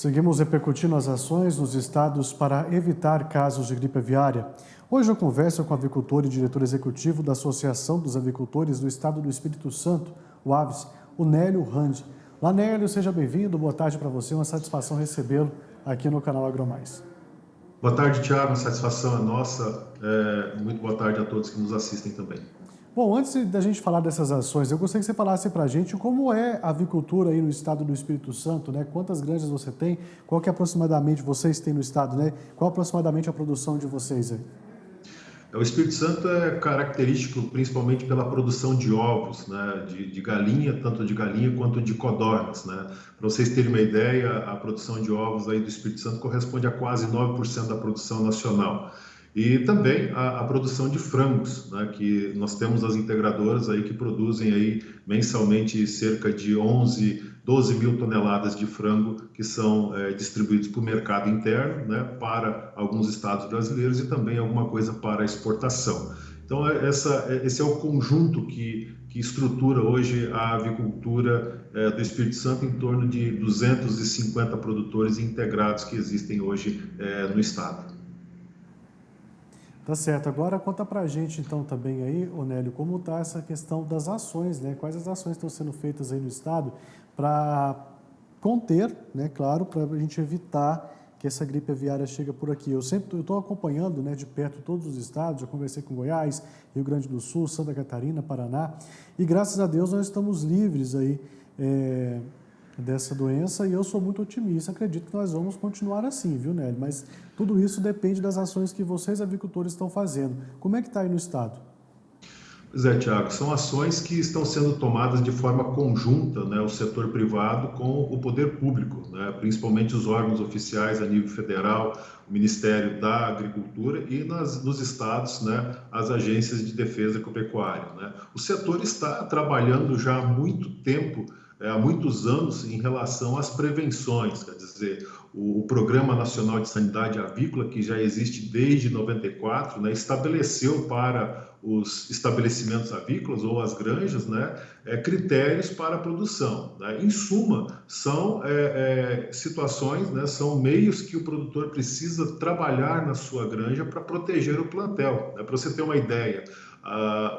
Seguimos repercutindo as ações nos estados para evitar casos de gripe aviária. Hoje eu converso com o avicultor e diretor executivo da Associação dos Avicultores do Estado do Espírito Santo, o AVES, o Nélio Randi. Olá, Nélio, seja bem-vindo, boa tarde para você, uma satisfação recebê-lo aqui no canal AgroMais. Boa tarde, Thiago, a satisfação é nossa, muito boa tarde a todos que nos assistem também. Bom, antes da gente falar dessas ações, eu gostaria que você falasse para a gente como é a avicultura aí no estado do Espírito Santo, né? Quantas granjas você tem? Qual que aproximadamente vocês têm no estado, né? Qual aproximadamente a produção de vocês aí? O Espírito Santo é característico principalmente pela produção de ovos, né? De galinha, tanto de galinha quanto de codornas, né? Para vocês terem uma ideia, a produção de ovos aí do Espírito Santo corresponde a quase 9% da produção nacional. E também a produção de frangos, né, que nós temos as integradoras aí que produzem aí mensalmente cerca de 12 mil toneladas de frango que são distribuídos para o mercado interno, né, para alguns estados brasileiros e também alguma coisa para exportação. Então esse é o conjunto que estrutura hoje a avicultura do Espírito Santo em torno de 250 produtores integrados que existem hoje no estado. Tá certo. Agora conta pra gente então também aí, Nélio, como está essa questão das ações, né? Quais as ações estão sendo feitas aí no estado para conter, né, claro, para a gente evitar que essa gripe aviária chegue por aqui. Eu estou acompanhando, né, de perto todos os estados, já conversei com Goiás, Rio Grande do Sul, Santa Catarina, Paraná, e graças a Deus nós estamos livres aí dessa doença e eu sou muito otimista, acredito que nós vamos continuar assim, viu, Nélio? Mas tudo isso depende das ações que vocês, avicultores, estão fazendo. Como é que está aí no estado? Pois é, Thiago, são ações que estão sendo tomadas de forma conjunta, né, o setor privado com o poder público, né, principalmente os órgãos oficiais a nível federal, o Ministério da Agricultura e nos estados, né, as agências de defesa agropecuária, né. O setor está trabalhando já há muito tempo, há muitos anos, em relação às prevenções, quer dizer, o Programa Nacional de Sanidade Avícola, que já existe desde 94, né, estabeleceu para os estabelecimentos avícolas ou as granjas, né, critérios para a produção, né. Em suma, são situações, né, são meios que o produtor precisa trabalhar na sua granja para proteger o plantel, né. Para você ter uma ideia,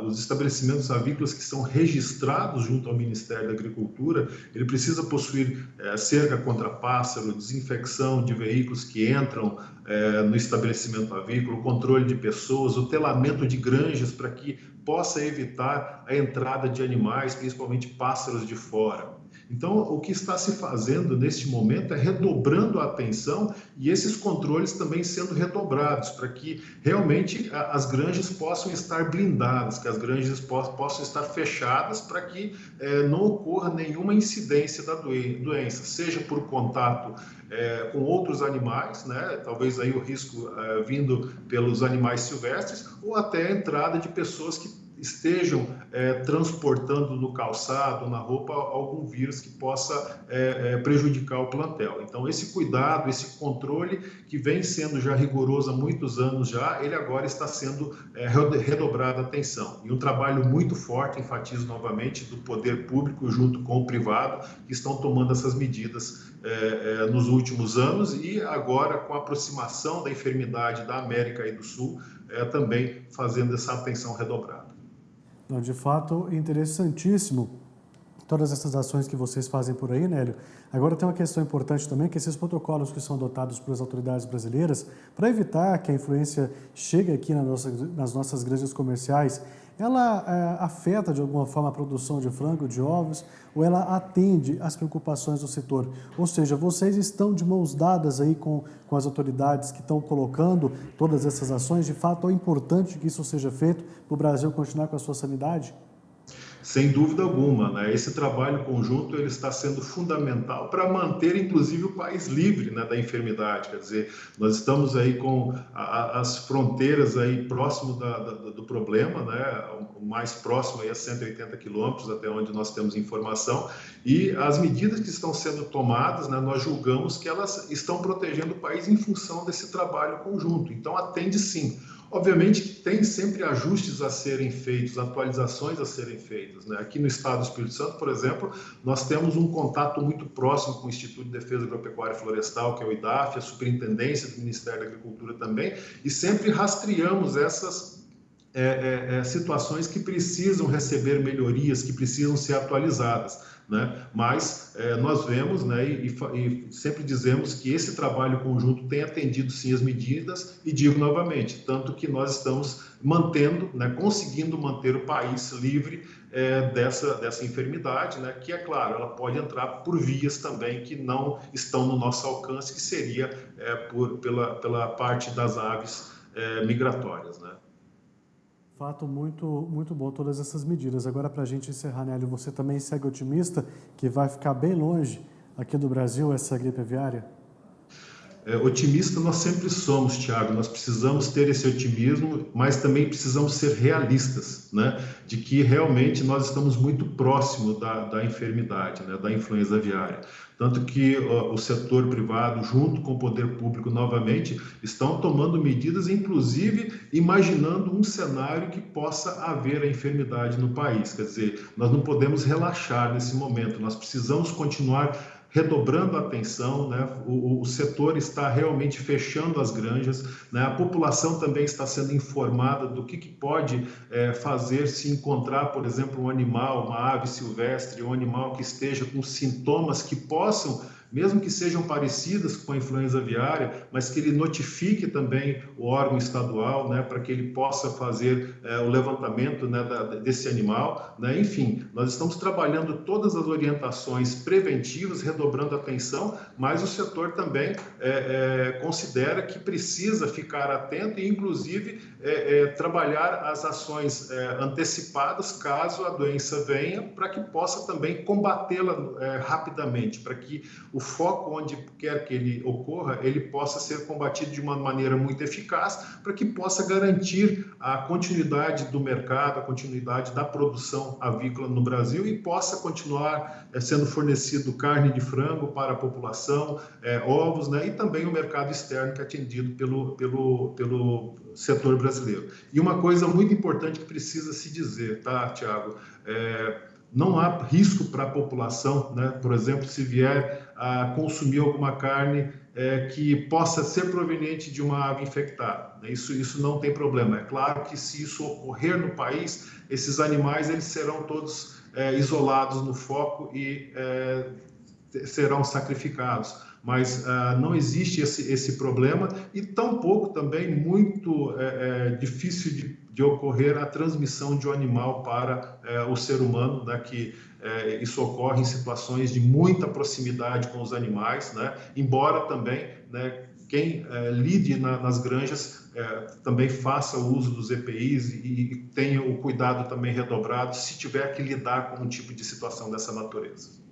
os estabelecimentos avícolas que são registrados junto ao Ministério da Agricultura, ele precisa possuir cerca contra pássaro, desinfecção de veículos que entram no estabelecimento avícola, o controle de pessoas, o telamento de granjas para que possa evitar a entrada de animais, principalmente pássaros de fora. Então, o que está se fazendo neste momento é redobrando a atenção e esses controles também sendo redobrados para que realmente as granjas possam estar blindadas, que as granjas possam estar fechadas para que não ocorra nenhuma incidência da doença, seja por contato com outros animais, né? Talvez aí o risco vindo pelos animais silvestres ou até a entrada de pessoas que estejam transportando no calçado, na roupa, algum vírus que possa prejudicar o plantel. Então, esse cuidado, esse controle que vem sendo já rigoroso há muitos anos já, ele agora está sendo redobrado a atenção. E um trabalho muito forte, enfatizo novamente, do poder público junto com o privado, que estão tomando essas medidas nos últimos anos e agora com a aproximação da enfermidade da América e do Sul, também fazendo essa atenção redobrada. De fato, interessantíssimo todas essas ações que vocês fazem por aí, Nélio. Agora tem uma questão importante também, que esses protocolos que são adotados pelas autoridades brasileiras, para evitar que a influenza chegue aqui nas nossas granjas comerciais, ela afeta de alguma forma a produção de frango, de ovos, ou ela atende às preocupações do setor? Ou seja, vocês estão de mãos dadas aí com as autoridades que estão colocando todas essas ações? De fato, é importante que isso seja feito para o Brasil continuar com a sua sanidade? Sem dúvida alguma, né? Esse trabalho conjunto ele está sendo fundamental para manter, inclusive, o país livre, né, da enfermidade. Quer dizer, nós estamos aí com as fronteiras aí próximo do problema, né? O mais próximo aí a 180 quilômetros, até onde nós temos informação, e as medidas que estão sendo tomadas, né, nós julgamos que elas estão protegendo o país em função desse trabalho conjunto. Então, atende sim. Obviamente que tem sempre ajustes a serem feitos, atualizações a serem feitas, né? Aqui no estado do Espírito Santo, por exemplo, nós temos um contato muito próximo com o Instituto de Defesa Agropecuária e Florestal, que é o IDAF, a Superintendência do Ministério da Agricultura também, e sempre rastreamos essas situações que precisam receber melhorias, que precisam ser atualizadas, né? Mas nós vemos, né, e sempre dizemos que esse trabalho conjunto tem atendido sim as medidas, e digo novamente, tanto que nós estamos mantendo, né, conseguindo manter o país livre dessa enfermidade, né, que é claro, ela pode entrar por vias também que não estão no nosso alcance, que seria pela parte das aves migratórias, né? Fato muito bom todas essas medidas. Agora, para a gente encerrar, Nélio, você também segue otimista que vai ficar bem longe aqui do Brasil essa gripe aviária? Otimista nós sempre somos, Thiago, nós precisamos ter esse otimismo, mas também precisamos ser realistas, né? De que realmente nós estamos muito próximo da enfermidade, né? Da influenza aviária. Tanto que o setor privado, junto com o poder público novamente, estão tomando medidas, inclusive imaginando um cenário que possa haver a enfermidade no país. Quer dizer, nós não podemos relaxar nesse momento, nós precisamos continuar redobrando a atenção, né? O setor está realmente fechando as granjas, né? A população também está sendo informada do que pode fazer se encontrar, por exemplo, um animal, uma ave silvestre, um animal que esteja com sintomas que possam, mesmo que sejam parecidas com a influenza aviária, mas que ele notifique também o órgão estadual, né, para que ele possa fazer o levantamento, né, desse animal, né? Enfim, nós estamos trabalhando todas as orientações preventivas, redobrando a atenção, mas o setor também considera que precisa ficar atento e, inclusive, trabalhar as ações antecipadas caso a doença venha, para que possa também combatê-la rapidamente, para que o foco onde quer que ele ocorra, ele possa ser combatido de uma maneira muito eficaz, para que possa garantir a continuidade do mercado, a continuidade da produção avícola no Brasil e possa continuar sendo fornecido carne de frango para a população, ovos, né? E também o mercado externo que é atendido pelo setor brasileiro. E uma coisa muito importante que precisa se dizer, tá, Thiago? Não há risco para a população, né? Por exemplo, se vier a consumir alguma carne que possa ser proveniente de uma ave infectada, né? Isso não tem problema. É claro que se isso ocorrer no país, esses animais eles serão todos isolados no foco e serão sacrificados. Mas não existe esse problema e tampouco também muito difícil de ocorrer a transmissão de um animal para o ser humano, né, que isso ocorre em situações de muita proximidade com os animais, né, embora também, né, quem lide nas granjas também faça o uso dos EPIs e tenha o cuidado também redobrado se tiver que lidar com um tipo de situação dessa natureza.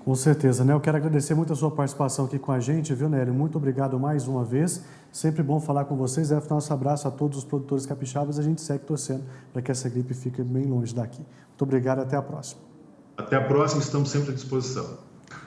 Com certeza, né? Eu quero agradecer muito a sua participação aqui com a gente, viu, Nélio? Muito obrigado mais uma vez. Sempre bom falar com vocês. Nosso abraço a todos os produtores capixabas. A gente segue torcendo para que essa gripe fique bem longe daqui. Muito obrigado e até a próxima. Até a próxima, estamos sempre à disposição.